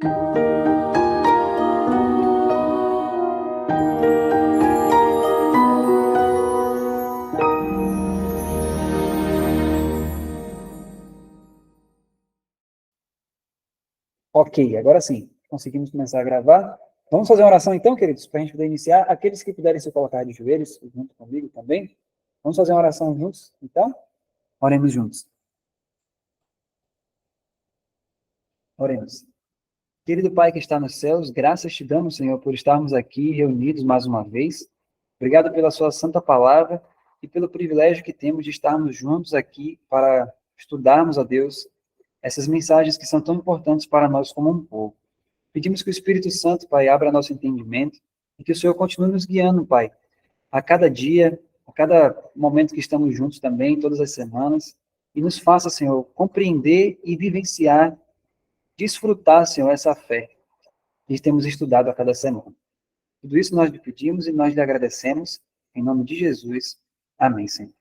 Ok, agora sim, conseguimos começar a gravar. Vamos fazer uma oração então, queridos, para a gente poder iniciar. Aqueles que puderem se colocar de joelhos, junto comigo também. Vamos fazer uma oração juntos, então? Oremos juntos. Oremos. Querido Pai que está nos céus, graças te damos, Senhor, por estarmos aqui reunidos mais uma vez. Obrigado pela sua santa palavra e pelo privilégio que temos de estarmos juntos aqui para estudarmos, a Deus, essas mensagens que são tão importantes para nós como um povo. Pedimos que o Espírito Santo, Pai, abra nosso entendimento e que o Senhor continue nos guiando, Pai, a cada dia, a cada momento que estamos juntos também, todas as semanas, e nos faça, Senhor, compreender e vivenciar, desfrutar, Senhor, essa fé que temos estudado a cada semana. Tudo isso nós lhe pedimos e nós lhe agradecemos, em nome de Jesus. Amém, Senhor.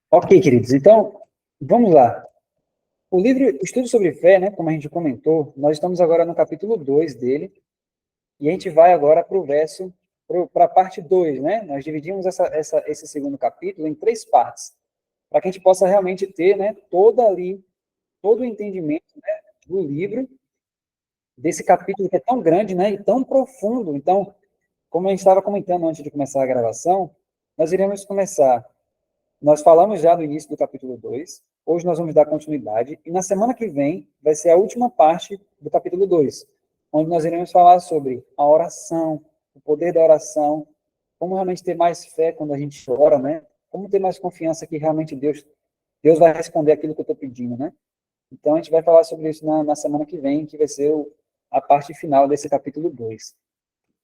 Ok, queridos, então, vamos lá. O livro Estudo sobre Fé, né, como a gente comentou, nós estamos agora no capítulo 2 dele, e a gente vai agora para o verso, para a parte 2, né? Nós dividimos esse segundo capítulo em 3 partes, para que a gente possa realmente ter, né, todo o entendimento, né, do livro, desse capítulo que é tão grande, né, e tão profundo. Então, como a gente estava comentando antes de começar a gravação, nós iremos começar. Nós falamos já no início do capítulo 2, hoje nós vamos dar continuidade, e na semana que vem vai ser a última parte do capítulo 2, onde nós iremos falar sobre a oração, o poder da oração, como realmente ter mais fé quando a gente ora, né? Como ter mais confiança que realmente Deus vai responder aquilo que eu estou pedindo, né? Então, a gente vai falar sobre isso na semana que vem, que vai ser a parte final desse capítulo 2.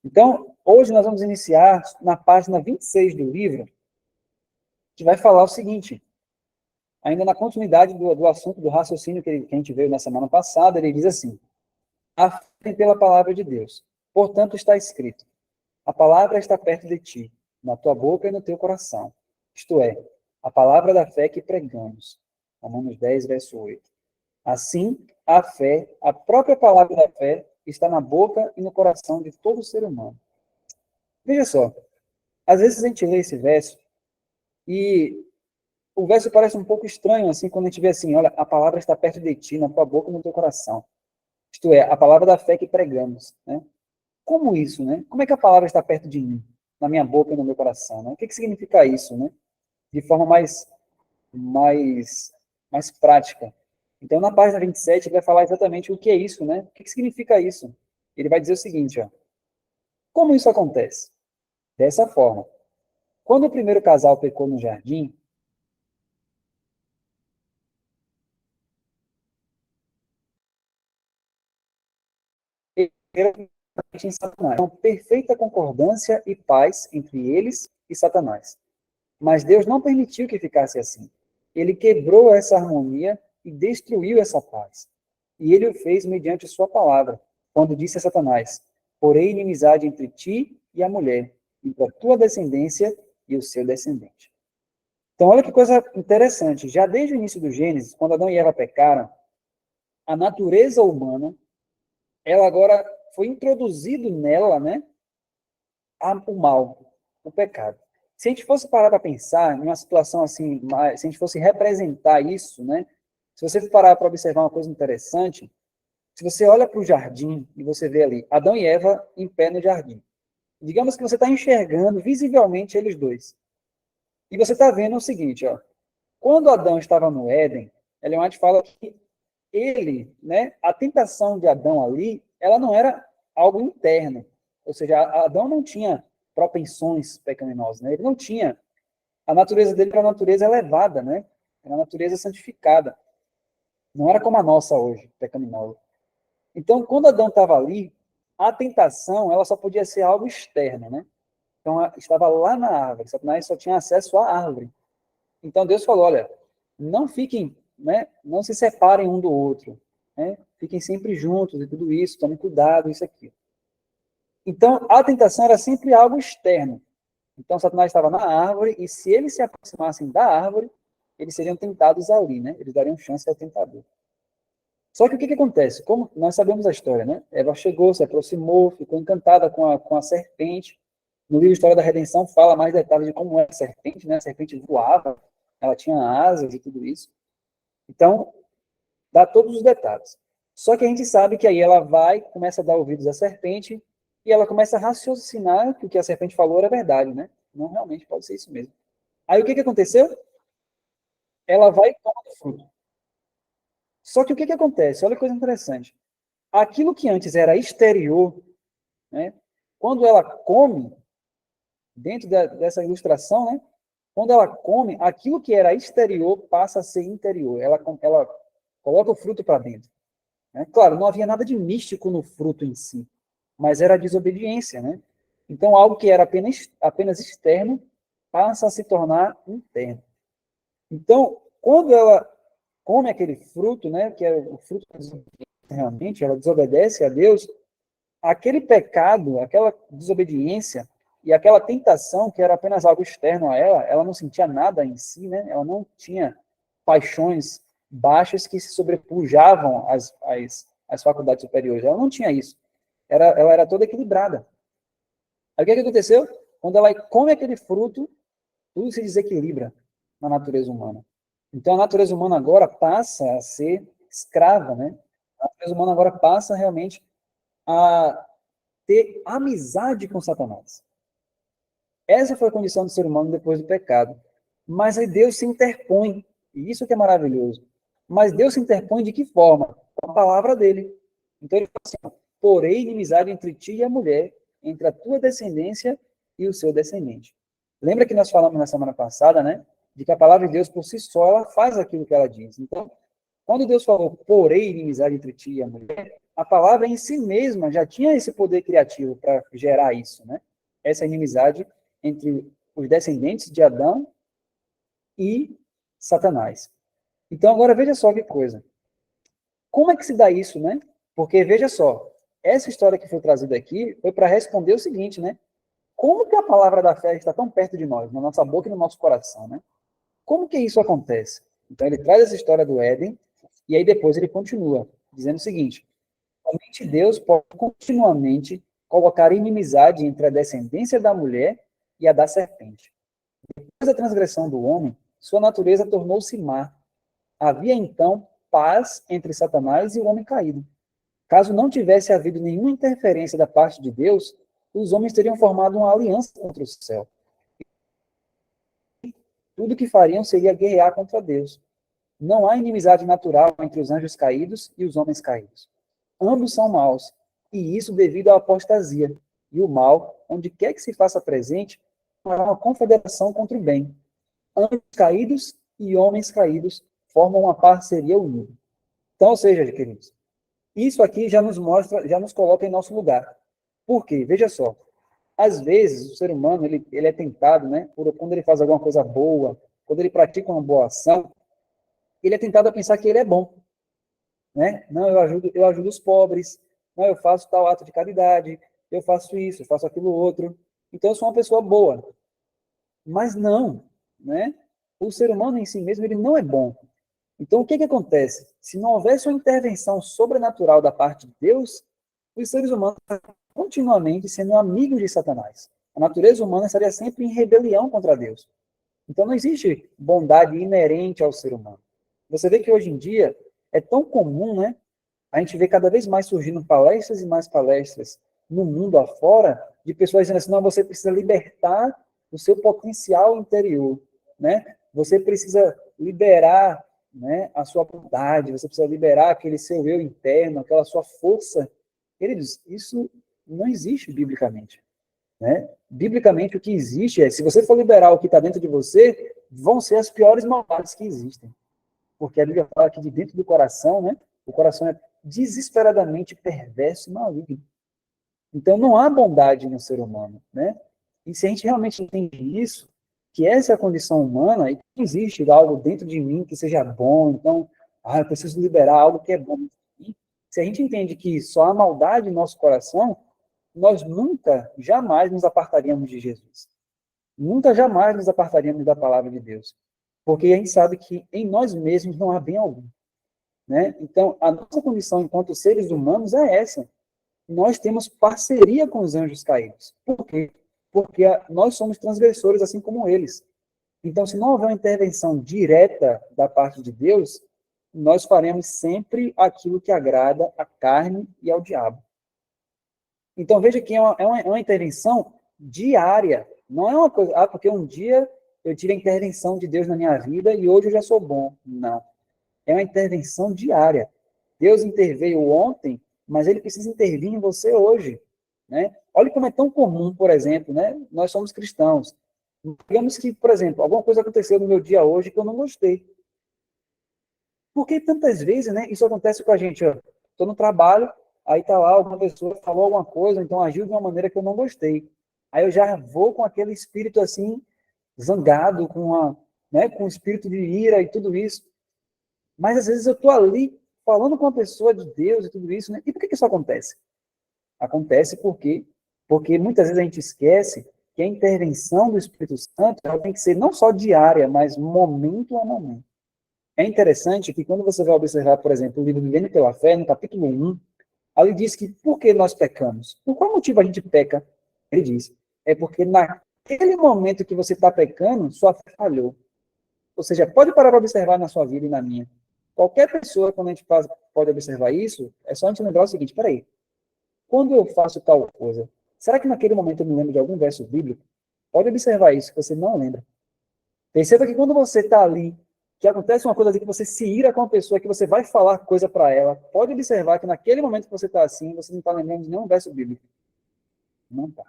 Então, hoje nós vamos iniciar na página 26 do livro, que vai falar o seguinte, ainda na continuidade do assunto, do raciocínio que a gente veio na semana passada, ele diz assim, a fé pela palavra de Deus. Portanto, está escrito, a palavra está perto de ti, na tua boca e no teu coração. Isto é, a palavra da fé que pregamos. Romanos 10, verso 8. Assim, a fé, a própria palavra da fé, está na boca e no coração de todo ser humano. Veja só, às vezes a gente lê esse verso e o verso parece um pouco estranho, assim, quando a gente vê assim, olha, a palavra está perto de ti, na tua boca e no teu coração. Isto é, a palavra da fé que pregamos, né? Como isso, né? Como é que a palavra está perto de mim, na minha boca e no meu coração, né? O que significa isso, né? De forma mais, mais prática. Então, na página 27, ele vai falar exatamente o que é isso, né? O que significa isso? Ele vai dizer o seguinte, ó. Como isso acontece? Dessa forma. Quando o primeiro casal pecou no jardim, em Satanás. Então, perfeita concordância e paz entre eles e Satanás. Mas Deus não permitiu que ficasse assim. Ele quebrou essa harmonia e destruiu essa paz. E ele o fez mediante sua palavra, quando disse a Satanás, porém inimizade entre ti e a mulher, entre a tua descendência e o seu descendente. Então, olha que coisa interessante. Já desde o início do Gênesis, quando Adão e Eva pecaram, a natureza humana, ela agora foi introduzido nela, né, o mal, o pecado. Se a gente fosse parar para pensar em uma situação assim, se a gente fosse representar isso, né, se você parar para observar uma coisa interessante, se você olha para o jardim e você vê ali Adão e Eva em pé no jardim, digamos que você está enxergando visivelmente eles dois. E você está vendo o seguinte, ó, quando Adão estava no Éden, Ellen White fala que ele, né, a tentação de Adão ali, ela não era algo interno. Ou seja, Adão não tinha propensões pecaminosas, né? Ele não tinha. A natureza dele era uma natureza elevada, né? Era uma natureza santificada. Não era como a nossa hoje, pecaminosa. Então, quando Adão estava ali, a tentação, ela só podia ser algo externo, né? Então, estava lá na árvore. Satanás só tinha acesso à árvore. Então, Deus falou, olha, não fiquem, né? Não se separem um do outro, né? Fiquem sempre juntos e tudo isso, tomem cuidado, isso aqui. Então, a tentação era sempre algo externo. Então, Satanás estava na árvore, e se eles se aproximassem da árvore, eles seriam tentados ali, né? Eles dariam chance ao tentador. Só que o que acontece? Como nós sabemos a história, né? Eva chegou, se aproximou, ficou encantada com a serpente. No livro História da Redenção fala mais detalhes de como é a serpente, né? A serpente voava, ela tinha asas e tudo isso. Então, dá todos os detalhes. Só que a gente sabe que aí ela vai, começa a dar ouvidos à serpente, e ela começa a raciocinar que o que a serpente falou era verdade, né? Não, realmente pode ser isso mesmo. Aí o que aconteceu? Ela vai e toma o fruto. Só que o que acontece? Olha que coisa interessante. Aquilo que antes era exterior, né? Quando ela come, dentro dessa ilustração, né? Quando ela come, aquilo que era exterior passa a ser interior. Ela coloca o fruto para dentro. Né? Claro, não havia nada de místico no fruto em si, mas era a desobediência, né? Então, algo que era apenas externo passa a se tornar interno. Então, quando ela come aquele fruto, né, que é o fruto da desobediência, realmente, ela desobedece a Deus, aquele pecado, aquela desobediência e aquela tentação, que era apenas algo externo a ela não sentia nada em si, né? Ela não tinha paixões baixas que se sobrepujavam às faculdades superiores. Ela não tinha isso. Ela era toda equilibrada. Aí o que aconteceu? Quando ela come aquele fruto, tudo se desequilibra na natureza humana. Então a natureza humana agora passa a ser escrava, né? A natureza humana agora passa realmente a ter amizade com Satanás. Essa foi a condição do ser humano depois do pecado. Mas aí Deus se interpõe, e isso que é maravilhoso. Mas Deus se interpõe de que forma? Com a palavra dele. Então ele fala assim, porém inimizade entre ti e a mulher, entre a tua descendência e o seu descendente. Lembra que nós falamos na semana passada, né? De que a palavra de Deus por si só, ela faz aquilo que ela diz. Então, quando Deus falou, porém inimizade entre ti e a mulher, a palavra em si mesma já tinha esse poder criativo para gerar isso, né? Essa inimizade entre os descendentes de Adão e Satanás. Então, agora veja só que coisa. Como é que se dá isso, né? Porque, veja só, essa história que foi trazida aqui foi para responder o seguinte, né? Como que a palavra da fé está tão perto de nós, na nossa boca e no nosso coração, né? Como que isso acontece? Então, ele traz essa história do Éden, e aí depois ele continua, dizendo o seguinte, somente Deus pode continuamente colocar inimizade entre a descendência da mulher e a da serpente. Depois da transgressão do homem, sua natureza tornou-se má. Havia então paz entre Satanás e o homem caído. Caso não tivesse havido nenhuma interferência da parte de Deus, os homens teriam formado uma aliança contra o céu. Tudo que fariam seria guerrear contra Deus. Não há inimizade natural entre os anjos caídos e os homens caídos. Ambos são maus, e isso devido à apostasia. E o mal, onde quer que se faça presente, é uma confederação contra o bem. Anjos caídos e homens caídos formam uma parceria unida. Então, ou seja, queridos, isso aqui já nos mostra, já nos coloca em nosso lugar. Por quê? Veja só, às vezes o ser humano ele é tentado, né, quando ele faz alguma coisa boa, quando ele pratica uma boa ação, ele é tentado a pensar que ele é bom, né? Não, eu ajudo os pobres, não, eu faço tal ato de caridade, eu faço isso, eu faço aquilo outro. Então eu sou uma pessoa boa. Mas não, né? O ser humano em si mesmo ele não é bom. Então o que acontece? Se não houvesse uma intervenção sobrenatural da parte de Deus, os seres humanos estariam continuamente sendo amigos de Satanás. A natureza humana estaria sempre em rebelião contra Deus. Então não existe bondade inerente ao ser humano. Você vê que hoje em dia é tão comum, né? A gente vê cada vez mais surgindo palestras e mais palestras no mundo afora de pessoas dizendo assim, não, você precisa libertar o seu potencial interior, né? Você precisa liberar, né, a sua bondade, você precisa liberar aquele seu eu interno, aquela sua força. Queridos, isso não existe biblicamente. Né? Biblicamente, o que existe é, se você for liberar o que está dentro de você, vão ser as piores maldades que existem. Porque a Bíblia fala que de dentro do coração, né, o coração é desesperadamente perverso e maligno. Então, não há bondade no ser humano. Né? E se a gente realmente entende isso, que essa é a condição humana, e que não existe algo dentro de mim que seja bom, então, eu preciso liberar algo que é bom. E se a gente entende que só há maldade no nosso coração, nós nunca, jamais nos apartaríamos de Jesus. Nunca, jamais nos apartaríamos da palavra de Deus. Porque a gente sabe que em nós mesmos não há bem algum. né? Então, a nossa condição enquanto seres humanos é essa. Nós temos parceria com os anjos caídos. Por quê? Porque nós somos transgressores assim como eles. Então, se não houver uma intervenção direta da parte de Deus, nós faremos sempre aquilo que agrada à carne e ao diabo. Então, veja que é uma intervenção diária. Não é uma coisa, porque um dia eu tive a intervenção de Deus na minha vida e hoje eu já sou bom. Não. É uma intervenção diária. Deus interveio ontem, mas ele precisa intervir em você hoje. Né? Olha como é tão comum, por exemplo, né? Nós somos cristãos. Digamos que, por exemplo, alguma coisa aconteceu no meu dia hoje que eu não gostei. Porque tantas vezes, né, isso acontece com a gente. Estou no trabalho, aí está lá, alguma pessoa falou alguma coisa, então agiu de uma maneira que eu não gostei. Aí eu já vou com aquele espírito assim, zangado, com um espírito de ira e tudo isso. Mas às vezes eu estou ali falando com uma pessoa de Deus e tudo isso, né? E por que isso acontece? Acontece porque muitas vezes a gente esquece que a intervenção do Espírito Santo ela tem que ser não só diária, mas momento a momento. É interessante que quando você vai observar, por exemplo, o livro Vivendo pela Fé, no capítulo 1, ali diz que por que nós pecamos? Por qual motivo a gente peca? Ele diz, é porque naquele momento que você está pecando, sua fé falhou. Ou seja, pode parar para observar na sua vida e na minha. Qualquer pessoa, quando a gente pode observar isso, é só a gente lembrar o seguinte, peraí, quando eu faço tal coisa, será que naquele momento eu me lembro de algum verso bíblico? Pode observar isso, que você não lembra. Perceba que quando você está ali, que acontece uma coisa ali, que você se ira com a pessoa, que você vai falar coisa para ela, pode observar que naquele momento que você está assim, você não está lembrando de nenhum verso bíblico. Não está.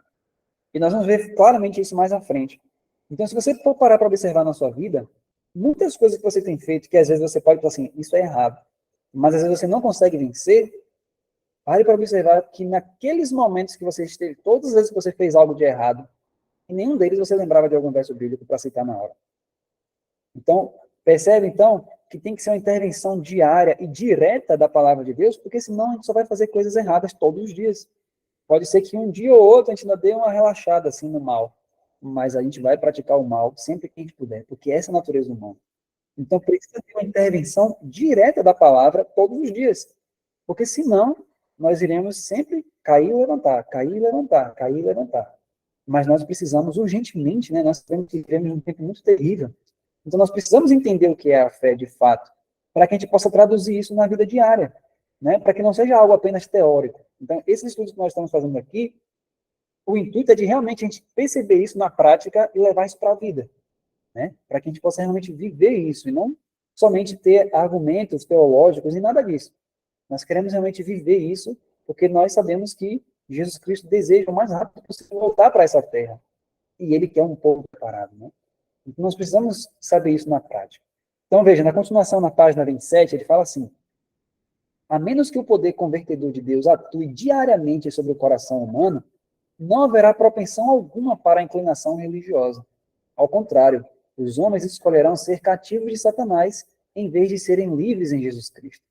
E nós vamos ver claramente isso mais à frente. Então, se você for parar para observar na sua vida, muitas coisas que você tem feito, que às vezes você pode falar assim, isso é errado, mas às vezes você não consegue vencer, pare para observar que naqueles momentos que você esteve, todas as vezes que você fez algo de errado, em nenhum deles você lembrava de algum verso bíblico para citar na hora. Então, percebe então que tem que ser uma intervenção diária e direta da palavra de Deus, porque senão a gente só vai fazer coisas erradas todos os dias. Pode ser que um dia ou outro a gente ainda dê uma relaxada assim no mal, mas a gente vai praticar o mal sempre que a gente puder, porque essa é a natureza humana. Então precisa ter uma intervenção direta da palavra todos os dias, porque senão nós iremos sempre cair e levantar, cair e levantar, cair e levantar. Mas nós precisamos urgentemente, né? Nós vivemos um tempo muito terrível. Então nós precisamos entender o que é a fé de fato, para que a gente possa traduzir isso na vida diária, né? Para que não seja algo apenas teórico. Então, esses estudos que nós estamos fazendo aqui, o intuito é de realmente a gente perceber isso na prática e levar isso para a vida, né? Para que a gente possa realmente viver isso e não somente ter argumentos teológicos e nada disso. Nós queremos realmente viver isso porque nós sabemos que Jesus Cristo deseja o mais rápido possível voltar para essa terra. E ele quer um povo preparado, né? Então nós precisamos saber isso na prática. Então veja, na continuação na página 27, ele fala assim: a menos que o poder convertedor de Deus atue diariamente sobre o coração humano, não haverá propensão alguma para a inclinação religiosa. Ao contrário, os homens escolherão ser cativos de Satanás em vez de serem livres em Jesus Cristo.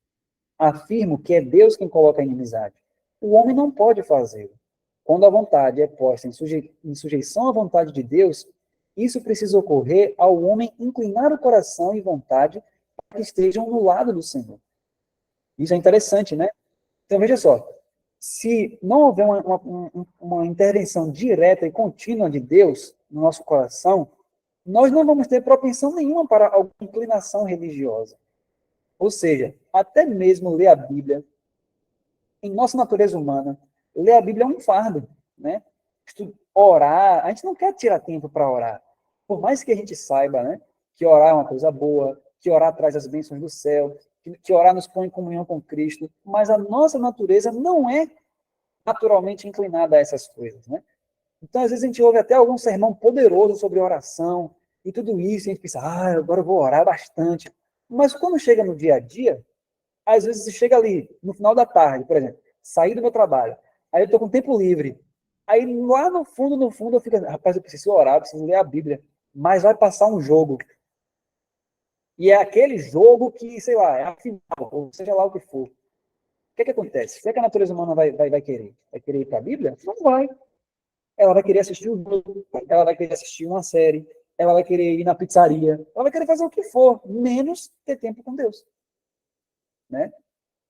Afirmo que é Deus quem coloca a inimizade. O homem não pode fazê-lo. Quando a vontade é posta em sujeição à vontade de Deus, isso precisa ocorrer ao homem inclinar o coração e vontade para que estejam no lado do Senhor. Isso é interessante, né? Então, veja só, se não houver uma intervenção direta e contínua de Deus no nosso coração, nós não vamos ter propensão nenhuma para alguma inclinação religiosa. Ou seja, até mesmo ler a Bíblia, em nossa natureza humana, ler a Bíblia é um fardo, né? Orar, a gente não quer tirar tempo para orar. Por mais que a gente saiba, né, que orar é uma coisa boa, que orar traz as bênçãos do céu, que orar nos põe em comunhão com Cristo, mas a nossa natureza não é naturalmente inclinada a essas coisas, né? Então, às vezes a gente ouve até algum sermão poderoso sobre oração e tudo isso, e a gente pensa, agora eu vou orar bastante. Mas quando chega no dia a dia, às vezes você chega ali, no final da tarde, por exemplo, saí do meu trabalho, aí eu estou com tempo livre, aí lá no fundo, eu fico, rapaz, eu preciso orar, eu preciso ler a Bíblia, mas vai passar um jogo. E é aquele jogo que, sei lá, é a final, ou seja lá o que for. O que acontece? O que a natureza humana vai querer? Vai querer ir para a Bíblia? Não vai. Ela vai querer assistir um jogo, ela vai querer assistir uma série, ela vai querer ir na pizzaria, ela vai querer fazer o que for, menos ter tempo com Deus. né?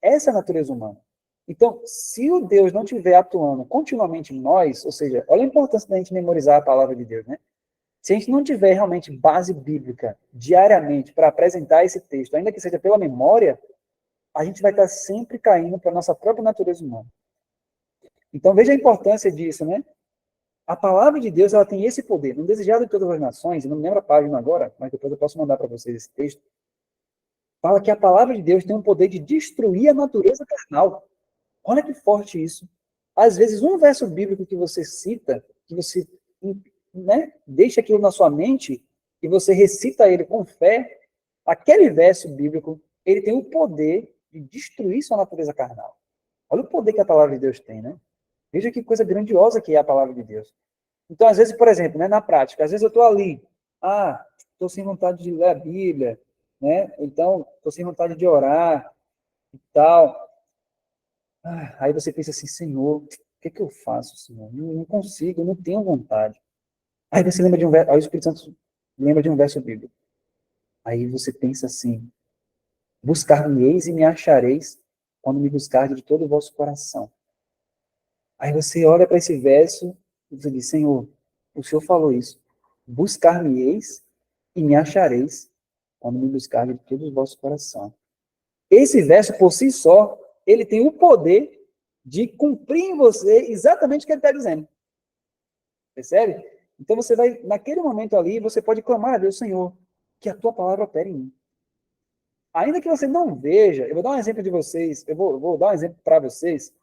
Essa é a natureza humana. Então, se o Deus não estiver atuando continuamente em nós, ou seja, olha a importância da gente memorizar a palavra de Deus, né? Se a gente não tiver realmente base bíblica diariamente para apresentar esse texto, ainda que seja pela memória, a gente vai estar sempre caindo para a nossa própria natureza humana. Então, veja a importância disso, né? A palavra de Deus, ela tem esse poder. No Desejado de Todas as Nações, eu não me lembro a página agora, mas depois eu posso mandar para vocês esse texto, fala que a palavra de Deus tem o poder de destruir a natureza carnal. Olha que forte isso. Às vezes, um verso bíblico que você cita, que você, né, deixa aquilo na sua mente, e você recita ele com fé, aquele verso bíblico, ele tem o poder de destruir sua natureza carnal. Olha o poder que a palavra de Deus tem, né? Veja que coisa grandiosa que é a palavra de Deus. Então, às vezes, por exemplo, né, na prática, às vezes eu estou ali, estou sem vontade de ler a Bíblia, né? Então, estou sem vontade de orar e tal. Aí você pensa assim, Senhor, o que é que eu faço, Senhor? Não consigo, eu não tenho vontade. Aí você lembra de um verso, aí o Espírito Santo lembra de um verso bíblico. Aí você pensa assim, buscar-me-eis e me achareis quando me buscardes de todo o vosso coração. Aí você olha para esse verso e você diz, Senhor, o Senhor falou isso. Buscar-me-eis e me achareis quando me buscardes de todo o vosso coração. Esse verso, por si só, ele tem o poder de cumprir em você exatamente o que ele está dizendo. Percebe? Então você vai, naquele momento ali, você pode clamar a Deus, Senhor, que a tua palavra opere em mim. Ainda que você não veja, eu vou dar um exemplo de vocês, eu vou dar um exemplo para vocês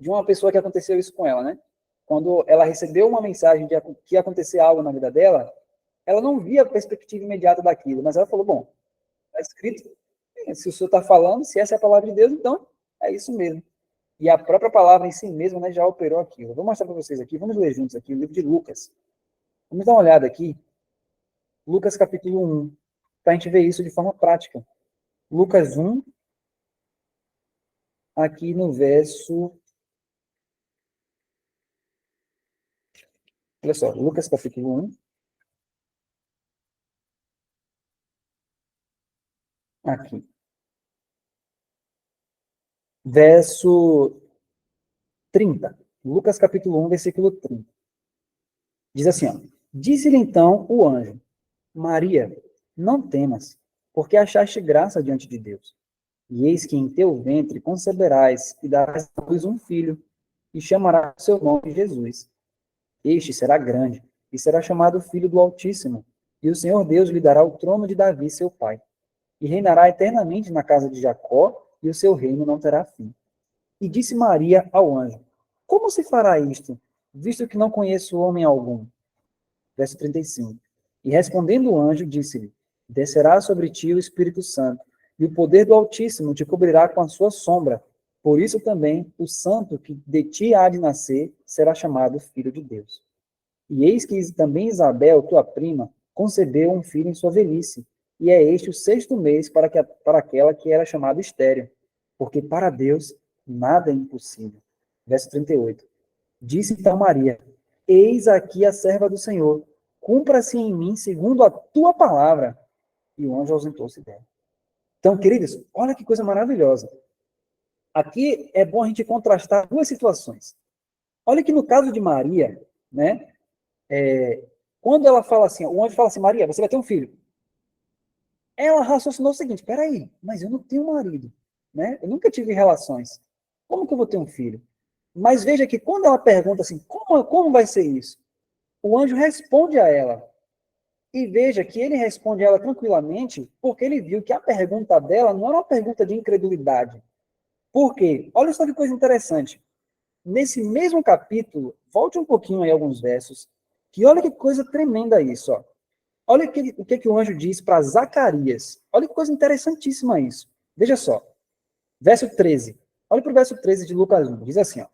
de uma pessoa que aconteceu isso com ela, né? Quando ela recebeu uma mensagem de que ia acontecer algo na vida dela, ela não via a perspectiva imediata daquilo, mas ela falou, bom, está escrito, se o senhor está falando, se essa é a palavra de Deus, então é isso mesmo. E a própria palavra em si mesma, né, já operou aquilo. Eu vou mostrar para vocês aqui, vamos ler juntos aqui o livro de Lucas. Vamos dar uma olhada aqui, Lucas capítulo 1, para a gente ver isso de forma prática. Lucas 1, aqui no verso... Olha só, Lucas capítulo 1, aqui. Verso 30. Lucas capítulo 1, versículo 30. Diz assim, ó, disse-lhe então o anjo, Maria, não temas, porque achaste graça diante de Deus. E eis que em teu ventre conceberás e darás à luz um filho, e chamarás seu nome Jesus. Este será grande, e será chamado Filho do Altíssimo, e o Senhor Deus lhe dará o trono de Davi, seu pai, e reinará eternamente na casa de Jacó, e o seu reino não terá fim. E disse Maria ao anjo, como se fará isto, visto que não conheço homem algum? Verso 35. E respondendo o anjo, disse-lhe, descerá sobre ti o Espírito Santo, e o poder do Altíssimo te cobrirá com a sua sombra. Por isso também o santo que de ti há de nascer será chamado Filho de Deus. E eis que também Isabel, tua prima, concebeu um filho em sua velhice, e é este o 6º mês para aquela que era chamada estéril, porque para Deus nada é impossível. Verso 38. Disse então Maria, eis aqui a serva do Senhor, cumpra-se em mim segundo a tua palavra. E o anjo ausentou-se dela. Então, queridos, olha que coisa maravilhosa. Aqui é bom a gente contrastar duas situações. Olha que no caso de Maria, né, quando ela fala assim, o anjo fala assim, Maria, você vai ter um filho. Ela raciocinou o seguinte, peraí, mas eu não tenho marido, né? Eu nunca tive relações. Como que eu vou ter um filho? Mas veja que quando ela pergunta assim, como vai ser isso? O anjo responde a ela. E veja que ele responde a ela tranquilamente, porque ele viu que a pergunta dela não era uma pergunta de incredulidade. Por quê? Olha só que coisa interessante. Nesse mesmo capítulo, volte um pouquinho aí alguns versos, que olha que coisa tremenda isso, ó. Olha o que o anjo diz para Zacarias. Olha que coisa interessantíssima isso. Veja só. Verso 13. Olha para o verso 13 de Lucas 1. Diz assim, ó.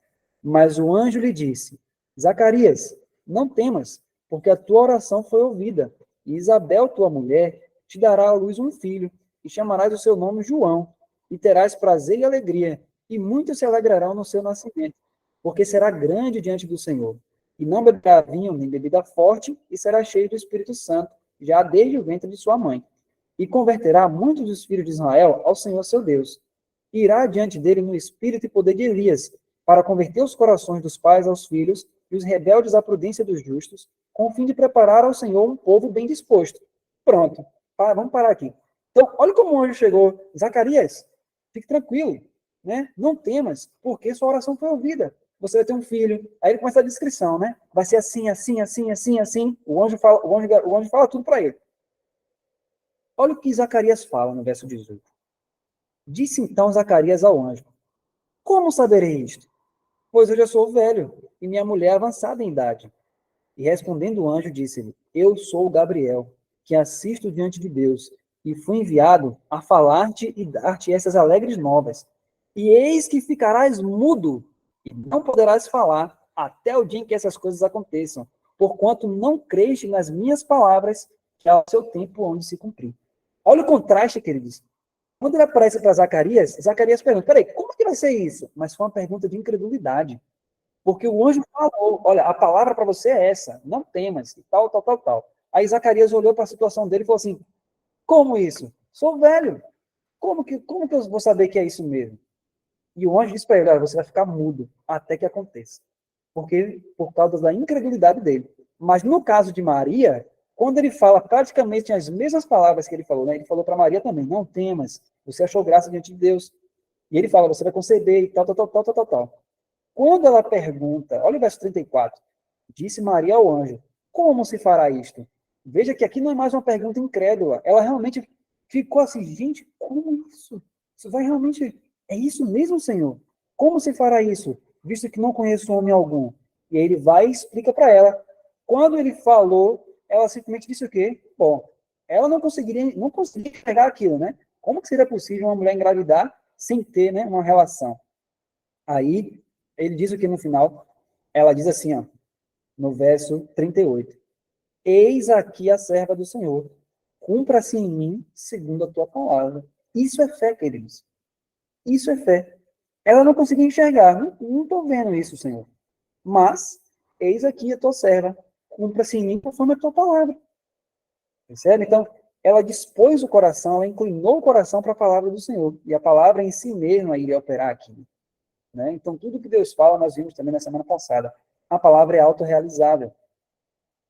Mas o anjo lhe disse, Zacarias, não temas, porque a tua oração foi ouvida, e Isabel, tua mulher, te dará à luz um filho, e chamarás o seu nome João, e terás prazer e alegria, e muitos se alegrarão no seu nascimento, porque será grande diante do Senhor. E não beberá vinho nem bebida forte, e será cheio do Espírito Santo, já desde o ventre de sua mãe. e converterá muitos dos filhos de Israel ao Senhor seu Deus. Irá diante dele no espírito e poder de Elias, para converter os corações dos pais aos filhos e os rebeldes à prudência dos justos, com o fim de preparar ao Senhor um povo bem disposto. Pronto, vamos parar aqui. Então, olha como o anjo chegou. Zacarias, fique tranquilo, né? Não temas, porque sua oração foi ouvida. Você vai ter um filho. Aí ele começa a descrição, né? Vai ser assim, assim, assim, assim, assim. O anjo fala tudo para ele. Olha o que Zacarias fala no verso 18. Disse então Zacarias ao anjo: Como saberei isto? Pois eu já sou velho, e minha mulher avançada em idade. E respondendo o anjo, disse-lhe: Eu sou Gabriel, que assisto diante de Deus, e fui enviado a falar-te e dar-te essas alegres novas. E eis que ficarás mudo, e não poderás falar, até o dia em que essas coisas aconteçam, porquanto não creste nas minhas palavras, que ao seu tempo onde se cumprir. Olha o contraste, queridos. Quando ele aparece para Zacarias, Zacarias pergunta: peraí, como que vai ser isso? Mas foi uma pergunta de incredulidade. Porque o anjo falou: olha, a palavra para você é essa, não temas, e tal, tal, tal, tal. Aí Zacarias olhou para a situação dele e falou assim: como isso? Sou velho. Como que eu vou saber que é isso mesmo? E o anjo disse para ele: olha, você vai ficar mudo até que aconteça. Por causa da incredulidade dele. Mas no caso de Maria, quando ele fala praticamente as mesmas palavras que ele falou, né? Ele falou para Maria também: não temas, você achou graça diante de Deus. E ele fala: você vai conceber e tal, tal, tal, tal, tal, tal, tal. Quando ela pergunta, olha o verso 34, disse Maria ao anjo: como se fará isto? Veja que aqui não é mais uma pergunta incrédula. Ela realmente ficou assim: gente, como isso? Isso vai realmente. É isso mesmo, Senhor? Como se fará isso? Visto que não conheço homem algum. E aí ele vai e explica para ela. Quando ele falou, ela simplesmente disse o quê? Bom, ela não conseguia pegar aquilo, né? Como que seria possível uma mulher engravidar sem ter, né, uma relação? Aí ele diz o que no final? Ela diz assim, ó, no verso 38. Eis aqui a serva do Senhor. Cumpra-se em mim segundo a tua palavra. Isso é fé, queridos. Isso é fé. Ela não conseguia enxergar. Não estou vendo isso, Senhor. Mas, eis aqui a tua serva. Cumpra-se em mim conforme a tua palavra. Percebe? Então, ela dispôs o coração, ela inclinou o coração para a palavra do Senhor. E a palavra em si mesma iria operar aqui. Né? Então, tudo que Deus fala, nós vimos também na semana passada. A palavra é autorrealizável.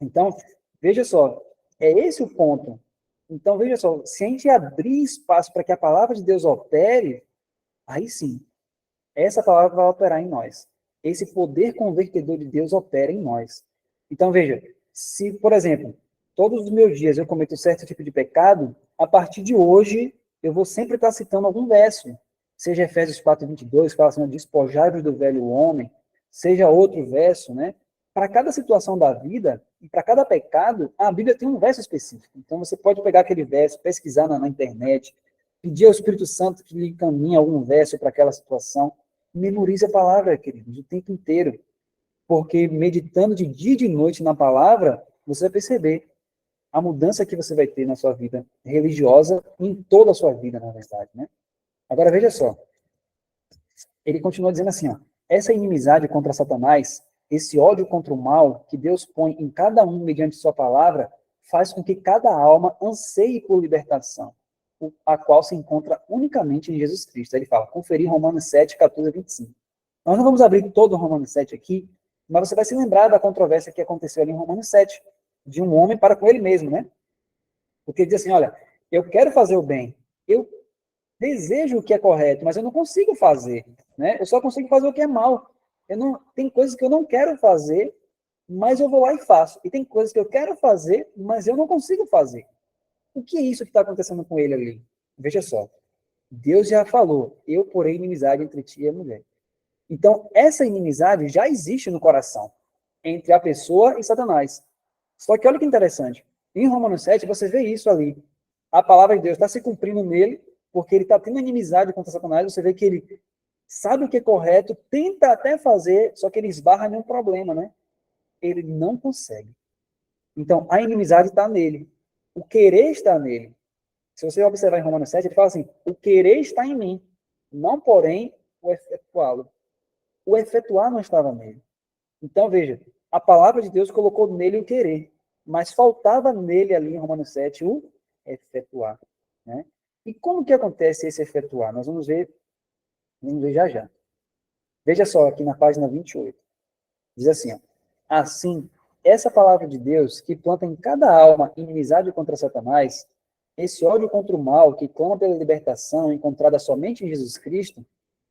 Então, veja só, é esse o ponto. Então, veja só, se a gente abrir espaço para que a palavra de Deus opere, aí sim, essa palavra vai operar em nós. Esse poder convertedor de Deus opera em nós. Então, veja, se, por exemplo, todos os meus dias eu cometo certo tipo de pecado, a partir de hoje eu vou sempre estar citando algum verso. Seja Efésios 4:22, que fala assim: despojai-vos do velho homem, seja outro verso, né? Para cada situação da vida e para cada pecado, a Bíblia tem um verso específico. Então você pode pegar aquele verso, pesquisar na internet, pedir ao Espírito Santo que lhe encaminhe algum verso para aquela situação. Memorize a palavra, queridos, o tempo inteiro. Porque meditando de dia e de noite na palavra, você vai perceber a mudança que você vai ter na sua vida religiosa, em toda a sua vida, na verdade, né? Agora, veja só. Ele continua dizendo assim, ó, essa inimizade contra Satanás, esse ódio contra o mal que Deus põe em cada um mediante sua palavra, faz com que cada alma anseie por libertação, a qual se encontra unicamente em Jesus Cristo. Ele fala, conferir Romanos 7, 14 a 25. Nós não vamos abrir todo o Romanos 7 aqui, mas você vai se lembrar da controvérsia que aconteceu ali em Romanos 7, de um homem para com ele mesmo, né? Porque ele diz assim, olha, eu quero fazer o bem, eu desejo o que é correto, mas eu não consigo fazer, né? Eu só consigo fazer o que é mal. Tem coisas que eu não quero fazer, mas eu vou lá e faço. E tem coisas que eu quero fazer, mas eu não consigo fazer. O que é isso que está acontecendo com ele ali? Veja só. Deus já falou, eu porei inimizade entre ti e a mulher. Então, essa inimizade já existe no coração, entre a pessoa e Satanás. Só que olha que interessante. Em Romanos 7, você vê isso ali. A palavra de Deus está se cumprindo nele, porque ele está tendo inimizade contra Satanás. Você vê que ele sabe o que é correto, tenta até fazer, só que ele esbarra em um problema, né? Ele não consegue. Então, a inimizade está nele. O querer está nele. Se você observar em Romanos 7, ele fala assim, o querer está em mim, não, porém, o efetuá-lo. O efetuar não estava nele. Então, veja, a palavra de Deus colocou nele o querer, mas faltava nele ali em Romanos 7 o efetuar. né? E como que acontece esse efetuar? Nós vamos ver já já. Veja só, aqui na página 28. Diz assim, ó, assim, essa palavra de Deus que planta em cada alma inimizade contra Satanás, esse ódio contra o mal que clama pela libertação encontrada somente em Jesus Cristo,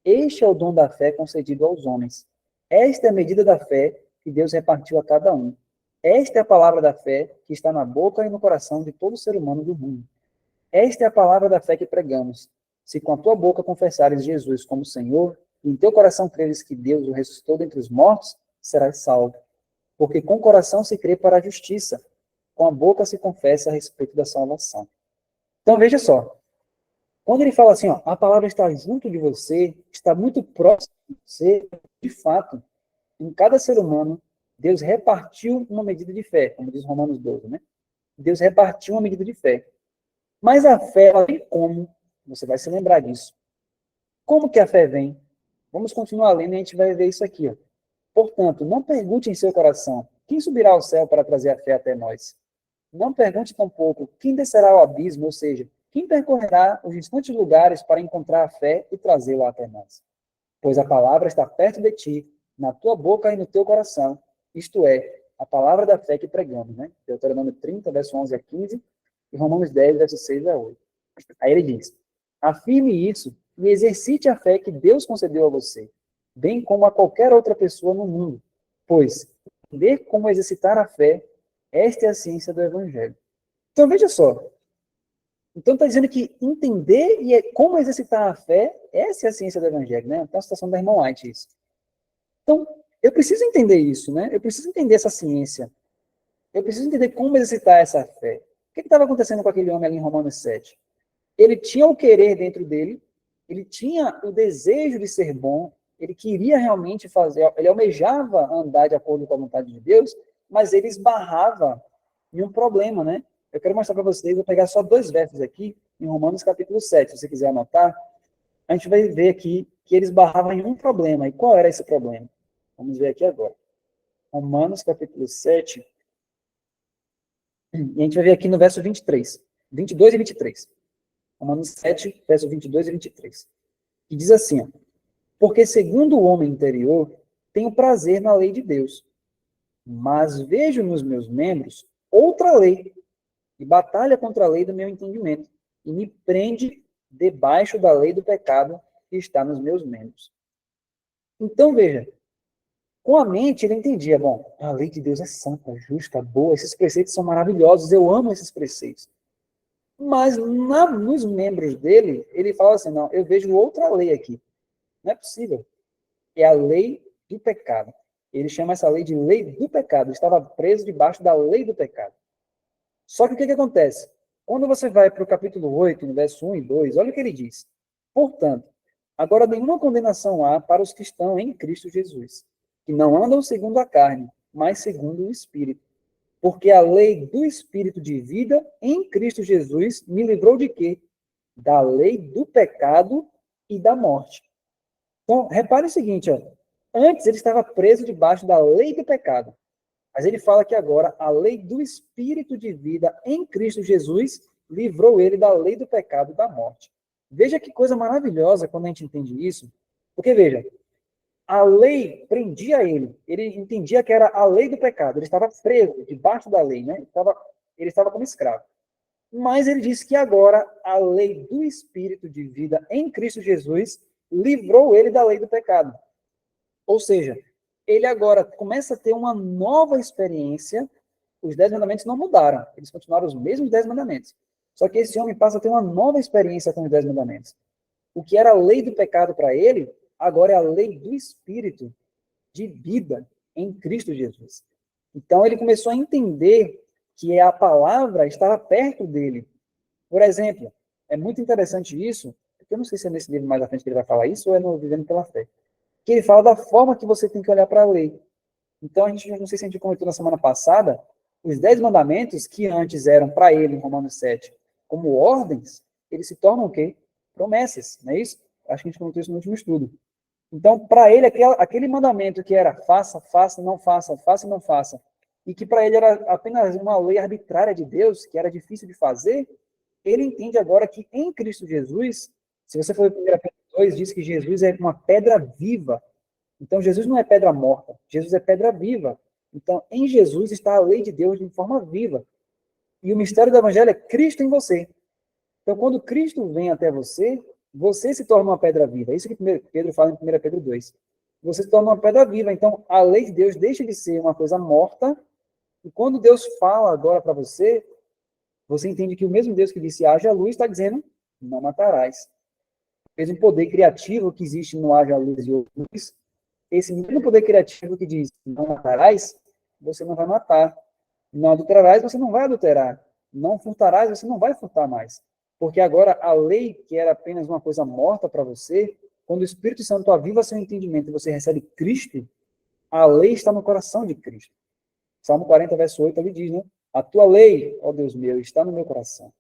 este é o dom da fé concedido aos homens. Esta é a medida da fé que Deus repartiu a cada um. Esta é a palavra da fé que está na boca e no coração de todo ser humano do mundo. Esta é a palavra da fé que pregamos. Se com a tua boca confessares Jesus como Senhor, e em teu coração creres que Deus o ressuscitou dentre os mortos, serás salvo. Porque com o coração se crê para a justiça, com a boca se confessa a respeito da salvação. Então veja só, quando ele fala assim, ó, a palavra está junto de você, está muito próximo de você, de fato, em cada ser humano, Deus repartiu uma medida de fé, como diz Romanos 12, né? Deus repartiu uma medida de fé. Mas a fé, ela vem como? Você vai se lembrar disso. Como que a fé vem? Vamos continuar lendo e a gente vai ver isso aqui, ó. Portanto, não pergunte em seu coração, quem subirá ao céu para trazer a fé até nós? Não pergunte tampouco, quem descerá ao abismo, ou seja, quem percorrerá os distantes lugares para encontrar a fé e trazê-la até nós? Pois a palavra está perto de ti, na tua boca e no teu coração, isto é, a palavra da fé que pregamos, né? Deuteronômio 30, verso 11 a 15, e Romanos 10, verso 6 a 8. Aí ele diz, afirme isso e exercite a fé que Deus concedeu a você, bem como a qualquer outra pessoa no mundo, pois entender como exercitar a fé, esta é a ciência do Evangelho. Então, veja só. Então, está dizendo que entender como exercitar a fé, essa é a ciência do Evangelho, né? Então, a citação da irmã White, isso. Então, eu preciso entender isso, né? Eu preciso entender essa ciência. Eu preciso entender como exercitar essa fé. O que estava acontecendo com aquele homem ali em Romanos 7? Ele tinha o querer dentro dele, ele tinha o desejo de ser bom, ele queria realmente fazer, ele almejava andar de acordo com a vontade de Deus, mas ele esbarrava em um problema, né? Eu quero mostrar para vocês, vou pegar só 2 versos aqui, em Romanos capítulo 7, se você quiser anotar, a gente vai ver aqui que ele esbarrava em um problema. E qual era esse problema? Vamos ver aqui agora. Romanos capítulo 7, e a gente vai ver aqui no verso 23, 22 e 23. Romanos 7, verso 22 e 23. Que diz assim, ó, porque segundo o homem interior, tenho prazer na lei de Deus, mas vejo nos meus membros outra lei, e batalha contra a lei do meu entendimento, e me prende debaixo da lei do pecado que está nos meus membros. Então, veja, com a mente ele entendia, bom, a lei de Deus é santa, justa, boa, esses preceitos são maravilhosos, eu amo esses preceitos. Mas nos membros dele, ele fala assim, não, eu vejo outra lei aqui. Não é possível. É a lei do pecado. Ele chama essa lei de lei do pecado. Ele estava preso debaixo da lei do pecado. Só que o que acontece? Quando você vai para o capítulo 8, no verso 1 e 2, olha o que ele diz. Portanto, agora nenhuma condenação há para os que estão em Cristo Jesus, que não andam segundo a carne, mas segundo o Espírito. Porque a lei do Espírito de vida em Cristo Jesus me livrou de quê? Da lei do pecado e da morte. Então, repare o seguinte, ó. Antes ele estava preso debaixo da lei do pecado. Mas ele fala que agora a lei do Espírito de vida em Cristo Jesus livrou ele da lei do pecado e da morte. Veja que coisa maravilhosa quando a gente entende isso. Porque, veja, a lei prendia ele. Ele entendia que era a lei do pecado. Ele estava preso debaixo da lei, né? Ele estava como escravo. Mas ele disse que agora a lei do Espírito de vida em Cristo Jesus livrou ele da lei do pecado. Ou seja, ele agora começa a ter uma nova experiência. Os 10 mandamentos não mudaram. Eles continuaram os mesmos 10 mandamentos. Só que esse homem passa a ter uma nova experiência com os 10 mandamentos. O que era a lei do pecado para ele, agora é a lei do Espírito de vida em Cristo Jesus. Então ele começou a entender que a palavra estava perto dele. Por exemplo, é muito interessante isso, porque eu não sei se é nesse livro mais à frente que ele vai falar isso, ou é no Vivendo pela Fé, que ele fala da forma que você tem que olhar para a lei. Então, a gente, não sei se a gente comentou na semana passada, os 10 mandamentos, que antes eram para ele, em Romanos 7, como ordens, eles se tornam o quê? Promessas, não é isso? Acho que a gente comentou isso no último estudo. Então, para ele, aquele mandamento que era faça, faça, não faça, faça, não faça, e que para ele era apenas uma lei arbitrária de Deus, que era difícil de fazer, ele entende agora que em Cristo Jesus, se você for ler 1 Pedro 2, diz que Jesus é uma pedra viva. Então, Jesus não é pedra morta, Jesus é pedra viva. Então, em Jesus está a lei de Deus de forma viva. E o mistério do Evangelho é Cristo em você. Então, quando Cristo vem até você, você se torna uma pedra viva. É isso que Pedro fala em 1 Pedro 2. Você se torna uma pedra viva. Então, a lei de Deus deixa de ser uma coisa morta. E quando Deus fala agora para você, você entende que o mesmo Deus que disse haja luz está dizendo não matarás. O mesmo poder criativo que existe no haja luz e luz, esse mesmo poder criativo que diz não matarás, você não vai matar. Não adulterarás, você não vai adulterar. Não furtarás, você não vai furtar mais. Porque agora a lei, que era apenas uma coisa morta para você, quando o Espírito Santo aviva seu entendimento e você recebe Cristo, a lei está no coração de Cristo. Salmo 40, verso 8, ele diz, né? A tua lei, ó Deus meu, está no meu coração.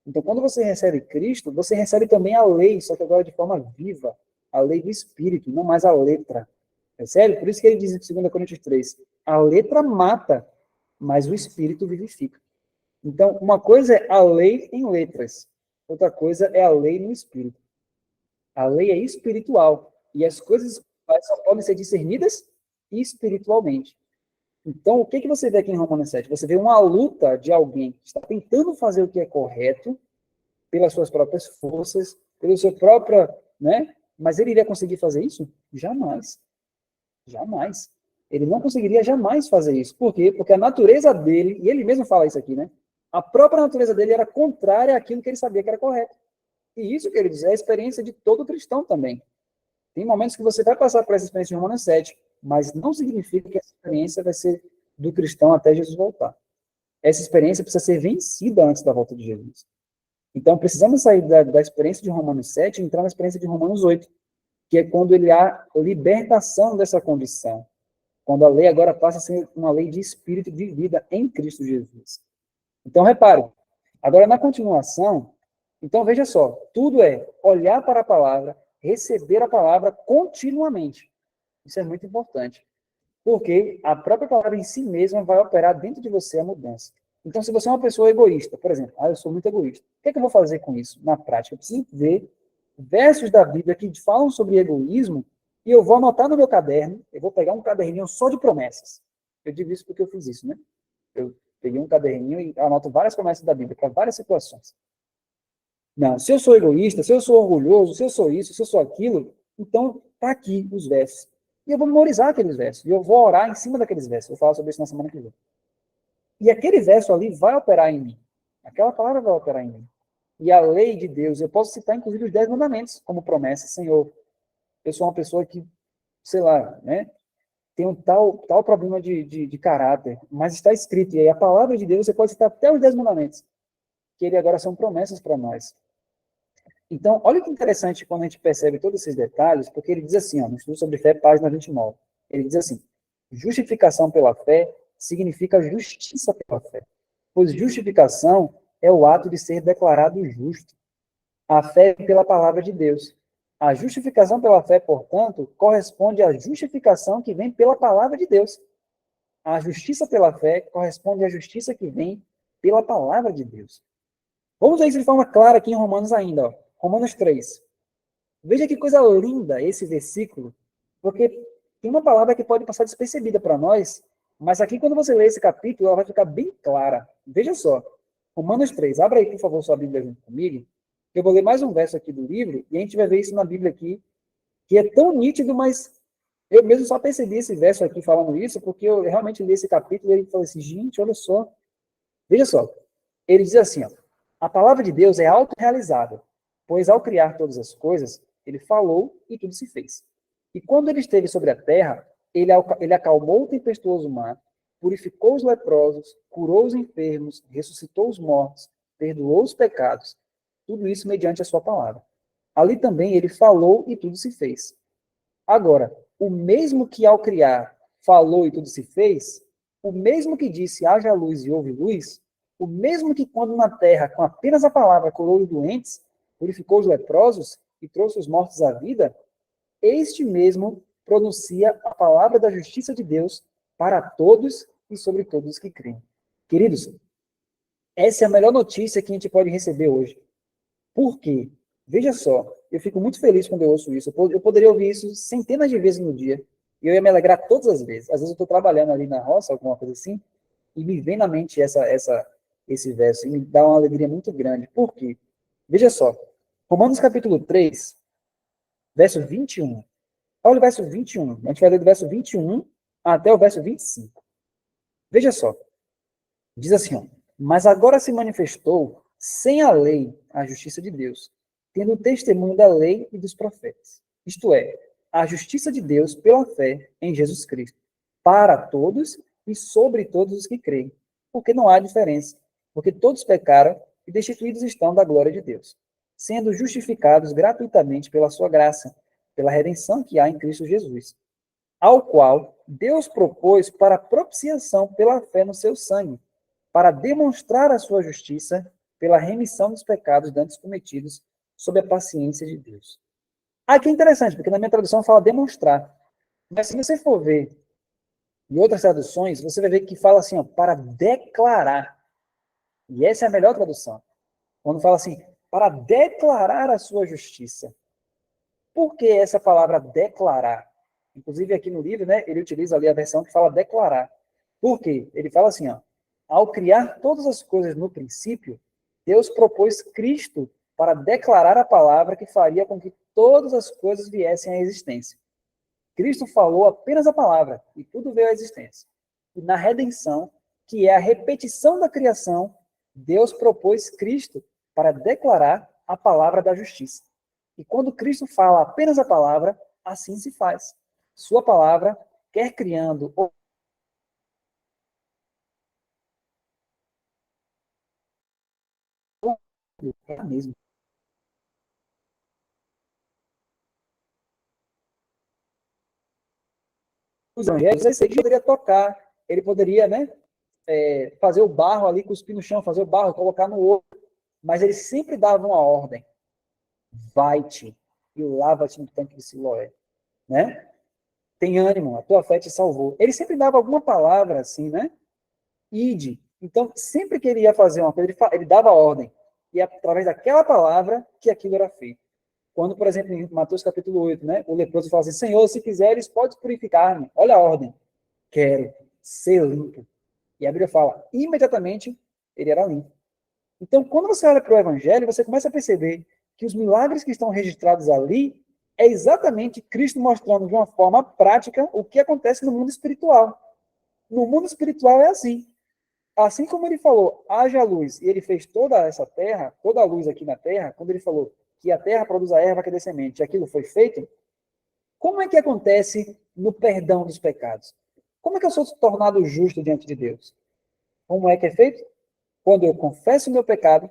Então, quando você recebe Cristo, você recebe também a lei, só que agora de forma viva. A lei do Espírito, não mais a letra. Percebe? Por isso que ele diz em 2 Coríntios 3, a letra mata, mas o Espírito vivifica. Então, uma coisa é a lei em letras, outra coisa é a lei no Espírito. A lei é espiritual, e as coisas espirituais só podem ser discernidas espiritualmente. Então, o que, que você vê aqui em Romanos 7? Você vê uma luta de alguém que está tentando fazer o que é correto, pelas suas próprias forças, pelo seu próprio, né? Mas ele iria conseguir fazer isso? Jamais. Jamais. Ele não conseguiria jamais fazer isso. Por quê? Porque a natureza dele, e ele mesmo fala isso aqui, né? A própria natureza dele era contrária àquilo que ele sabia que era correto. E isso que ele diz é a experiência de todo cristão também. Tem momentos que você vai passar por essa experiência de Romanos 7, mas não significa que essa experiência vai ser do cristão até Jesus voltar. Essa experiência precisa ser vencida antes da volta de Jesus. Então, precisamos sair da experiência de Romanos 7 e entrar na experiência de Romanos 8, que é quando ele há libertação dessa condição. Quando a lei agora passa a ser uma lei de espírito de vida em Cristo Jesus. Então, repare, agora na continuação, então veja só, tudo é olhar para a palavra, receber a palavra continuamente. Isso é muito importante, porque a própria palavra em si mesma vai operar dentro de você a mudança. Então, se você é uma pessoa egoísta, por exemplo, eu sou muito egoísta, o que é que eu vou fazer com isso na prática? Eu preciso ver versos da Bíblia que falam sobre egoísmo e eu vou anotar no meu caderno, eu vou pegar um caderninho só de promessas. Eu digo isso porque eu fiz isso, né? Eu peguei um caderninho e anoto várias promessas da Bíblia para várias situações. Não, se eu sou egoísta, se eu sou orgulhoso, se eu sou isso, se eu sou aquilo, então tá aqui os versos. E eu vou memorizar aqueles versos. E eu vou orar em cima daqueles versos. Eu vou falar sobre isso na semana que vem. E aquele verso ali vai operar em mim. Aquela palavra vai operar em mim. E a lei de Deus, eu posso citar inclusive os 10 mandamentos como promessa. Senhor, eu sou uma pessoa que, sei lá, né, tem um tal problema de caráter, mas está escrito, e aí a palavra de Deus, você pode citar até os 10 mandamentos, que ele agora são promessas para nós. Então, olha que interessante quando a gente percebe todos esses detalhes, porque ele diz assim, ó, no Estudo sobre Fé, página 29, ele diz assim, justificação pela fé significa justiça pela fé, pois justificação é o ato de ser declarado justo. A fé é pela palavra de Deus. A justificação pela fé, portanto, corresponde à justificação que vem pela palavra de Deus. A justiça pela fé corresponde à justiça que vem pela palavra de Deus. Vamos ver isso de forma clara aqui em Romanos ainda. Ó. Romanos 3. Veja que coisa linda esse versículo, porque tem uma palavra que pode passar despercebida para nós, mas aqui quando você lê esse capítulo, ela vai ficar bem clara. Veja só. Romanos 3. Abra aí, por favor, sua Bíblia junto comigo. Eu vou ler mais um verso aqui do livro, e a gente vai ver isso na Bíblia aqui, que é tão nítido, mas eu mesmo só percebi esse verso aqui falando isso, porque eu realmente li esse capítulo e ele falou assim, gente, olha só. Veja só. Ele diz assim, ó, a palavra de Deus é autorrealizável, pois ao criar todas as coisas, ele falou e tudo se fez. E quando ele esteve sobre a terra, ele acalmou o tempestuoso mar, purificou os leprosos, curou os enfermos, ressuscitou os mortos, perdoou os pecados, tudo isso mediante a sua palavra. Ali também ele falou e tudo se fez. Agora, o mesmo que ao criar falou e tudo se fez, o mesmo que disse haja luz e houve luz, o mesmo que quando na terra, com apenas a palavra, curou os doentes, purificou os leprosos e trouxe os mortos à vida, este mesmo pronuncia a palavra da justiça de Deus para todos e sobre todos que creem. Queridos, Essa é a melhor notícia que a gente pode receber hoje. Por quê? Veja só, eu fico muito feliz quando eu ouço isso. Eu poderia ouvir isso centenas de vezes no dia. E eu ia me alegrar todas as vezes. Às vezes eu estou trabalhando ali na roça, alguma coisa assim, e me vem na mente esse verso, e me dá uma alegria muito grande. Por quê? Veja só, Romanos capítulo 3, verso 21. Olha o verso 21. A gente vai ler do verso 21 até o verso 25. Veja só, diz assim, ó, mas agora se manifestou sem a lei a justiça de Deus, tendo o testemunho da lei e dos profetas. Isto é, a justiça de Deus pela fé em Jesus Cristo, para todos e sobre todos os que creem, porque não há diferença, porque todos pecaram e destituídos estão da glória de Deus, sendo justificados gratuitamente pela sua graça, pela redenção que há em Cristo Jesus, ao qual Deus propôs para propiciação pela fé no seu sangue, para demonstrar a sua justiça pela remissão dos pecados dantes cometidos sob a paciência de Deus. Aqui é interessante, porque na minha tradução fala demonstrar. Mas se você for ver em outras traduções, você vai ver que fala assim, ó, para declarar. E essa é a melhor tradução. Quando fala assim, para declarar a sua justiça. Por que essa palavra declarar? Inclusive aqui no livro, né, ele utiliza ali a versão que fala declarar. Por quê? Ele fala assim, ó, ao criar todas as coisas no princípio, Deus propôs Cristo para declarar a palavra que faria com que todas as coisas viessem à existência. Cristo falou apenas a palavra e tudo veio à existência. E na redenção, que é a repetição da criação, Deus propôs Cristo para declarar a palavra da justiça. E quando Cristo fala apenas a palavra, assim se faz. Sua palavra, quer criando ou é a mesma. Os evangelhos, ele poderia tocar, ele poderia, né, fazer o barro ali, cuspir no chão, fazer o barro, colocar no outro, mas ele sempre dava uma ordem. Vai-te e lava-te no tanque de Siloé, né? Tem ânimo, a tua fé te salvou. Ele sempre dava alguma palavra assim, né? Ide. Então, sempre que ele ia fazer uma coisa, ele dava ordem. E através daquela palavra que aquilo era feito. Quando, por exemplo, em Mateus capítulo 8, né? O leproso fala assim, Senhor, se quiseres, podes purificar-me. Olha a ordem. Quero ser limpo. E a Bíblia fala, imediatamente, ele era limpo. Então, quando você olha para o Evangelho, você começa a perceber que os milagres que estão registrados ali é exatamente Cristo mostrando de uma forma prática o que acontece no mundo espiritual. No mundo espiritual é assim. Assim como ele falou, haja luz, e ele fez toda essa terra, toda a luz aqui na terra, quando ele falou que a terra produz a erva que dê semente, e aquilo foi feito, como é que acontece no perdão dos pecados? Como é que eu sou tornado justo diante de Deus? Como é que é feito? Quando eu confesso o meu pecado,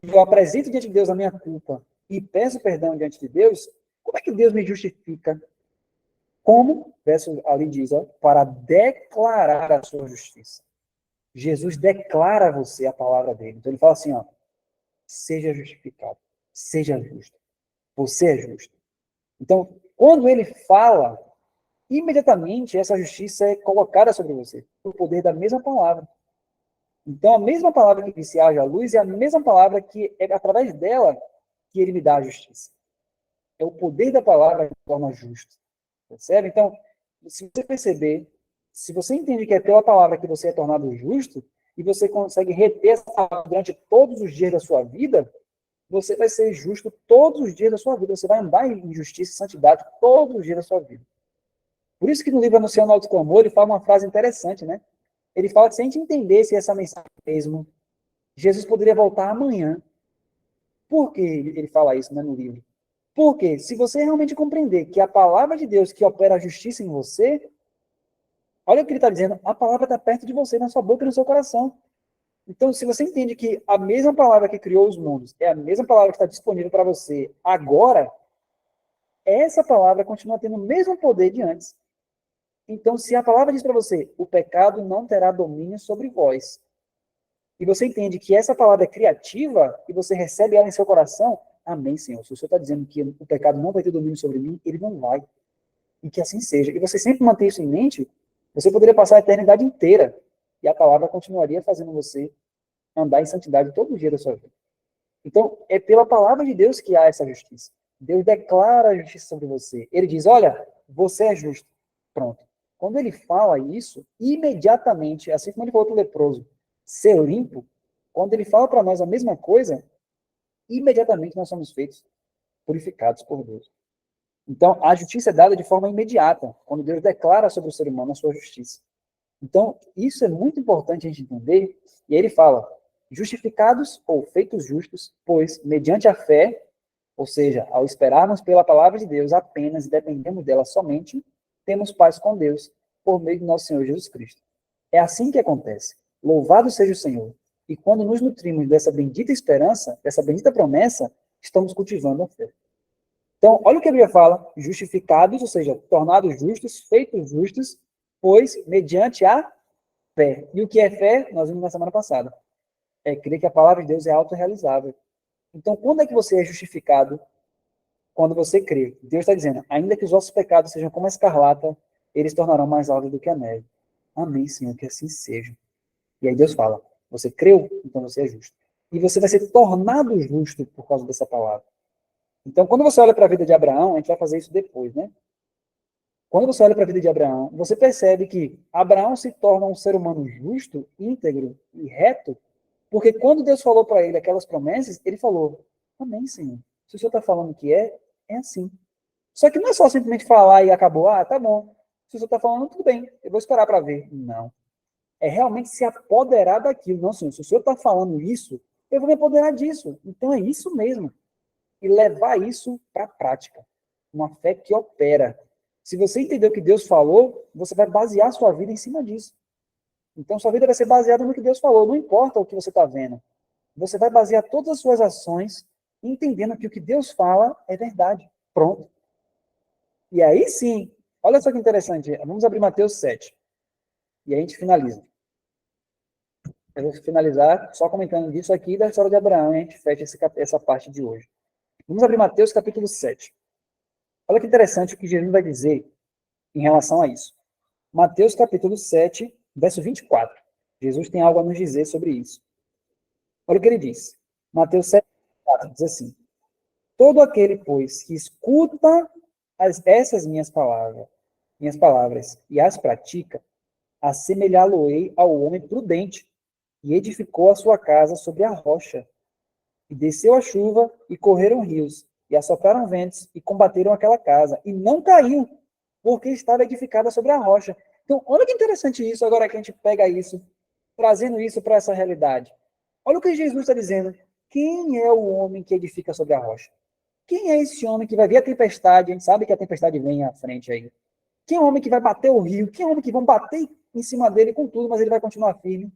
eu apresento diante de Deus a minha culpa e peço perdão diante de Deus, como é que Deus me justifica? Como, verso ali diz, ó, para declarar a sua justiça. Jesus declara a você a palavra dele. Então ele fala assim, ó, seja justificado, seja justo. Você é justo. Então, quando ele fala, imediatamente essa justiça é colocada sobre você, por poder da mesma palavra. Então, a mesma palavra que disse haja luz é a mesma palavra que é através dela que ele me dá a justiça. É o poder da palavra que torna justo. Percebe? Então, se você perceber, se você entende que é pela palavra que você é tornado justo, e você consegue reter essa palavra durante todos os dias da sua vida, você vai ser justo todos os dias da sua vida. Você vai andar em justiça e santidade todos os dias da sua vida. Por isso que no livro Anunciando o Alto Clamor, ele fala uma frase interessante, né? Ele fala que se a gente entendesse essa mensagem mesmo, Jesus poderia voltar amanhã. Por que ele fala isso, né, no livro? Porque se você realmente compreender que a palavra de Deus que opera a justiça em você, olha o que ele está dizendo, a palavra está perto de você, na sua boca e no seu coração. Então, se você entende que a mesma palavra que criou os mundos é a mesma palavra que está disponível para você agora, essa palavra continua tendo o mesmo poder de antes. Então, se a palavra diz para você, o pecado não terá domínio sobre vós, e você entende que essa palavra é criativa, e você recebe ela em seu coração, amém, Senhor. Se o Senhor está dizendo que o pecado não vai ter domínio sobre mim, ele não vai. E que assim seja. E você sempre manter isso em mente, você poderia passar a eternidade inteira, e a palavra continuaria fazendo você andar em santidade todo dia da sua vida. Então, é pela palavra de Deus que há essa justiça. Deus declara a justiça sobre você. Ele diz, olha, você é justo. Pronto. Quando ele fala isso, imediatamente, assim como ele falou para o leproso, ser limpo, quando ele fala para nós a mesma coisa, imediatamente nós somos feitos purificados por Deus. Então, a justiça é dada de forma imediata, quando Deus declara sobre o ser humano a sua justiça. Então, isso é muito importante a gente entender. E aí ele fala, justificados ou feitos justos, pois, mediante a fé, ou seja, ao esperarmos pela palavra de Deus apenas e dependemos dela somente, temos paz com Deus, por meio de nosso Senhor Jesus Cristo. É assim que acontece. Louvado seja o Senhor. E quando nos nutrimos dessa bendita esperança, dessa bendita promessa, estamos cultivando a fé. Então, olha o que a Bíblia fala, justificados, ou seja, tornados justos, feitos justos, pois mediante a fé. E o que é fé? Nós vimos na semana passada. É crer que a palavra de Deus é autorrealizável. Então, quando é que você é justificado? Quando você crê. Deus está dizendo, ainda que os vossos pecados sejam como a escarlata, eles tornarão mais alvos do que a neve. Amém, Senhor, que assim seja. E aí Deus fala, você creu, então você é justo. E você vai ser tornado justo por causa dessa palavra. Então, quando você olha para a vida de Abraão, a gente vai fazer isso depois, né? Quando você olha para a vida de Abraão, você percebe que Abraão se torna um ser humano justo, íntegro e reto, porque quando Deus falou para ele aquelas promessas, ele falou, amém, Senhor. Se o Senhor está falando que é assim. Só que não é só simplesmente falar e acabou, tá bom. Se o Senhor está falando, tudo bem, eu vou esperar para ver. Não. É realmente se apoderar daquilo. Não, Senhor, se o Senhor está falando isso, eu vou me apoderar disso. Então é isso mesmo. E levar isso para a prática. Uma fé que opera. Se você entender o que Deus falou, você vai basear sua vida em cima disso. Então, sua vida vai ser baseada no que Deus falou. Não importa o que você está vendo. Você vai basear todas as suas ações entendendo que o que Deus fala é verdade. Pronto. E aí sim, olha só que interessante. Vamos abrir Mateus 7. E aí a gente finaliza. Eu vou finalizar só comentando disso aqui da história de Abraão e a gente fecha essa parte de hoje. Vamos abrir Mateus capítulo 7. Olha que interessante o que Jesus vai dizer em relação a isso. Mateus capítulo 7, verso 24. Jesus tem algo a nos dizer sobre isso. Olha o que ele diz. Mateus 7, 24, diz assim, todo aquele, pois, que escuta essas minhas palavras e as pratica, assemelhá-lo-ei ao homem prudente, e edificou a sua casa sobre a rocha. E desceu a chuva, e correram rios, e assopraram ventos, e combateram aquela casa, e não caiu, porque estava edificada sobre a rocha. Então, olha que interessante isso, agora que a gente pega isso, trazendo isso para essa realidade. Olha o que Jesus está dizendo. Quem é o homem que edifica sobre a rocha? Quem é esse homem que vai ver a tempestade? A gente sabe que a tempestade vem à frente aí. Quem é o homem que vai bater o rio? Quem é o homem que vão bater em cima dele com tudo, mas ele vai continuar firme?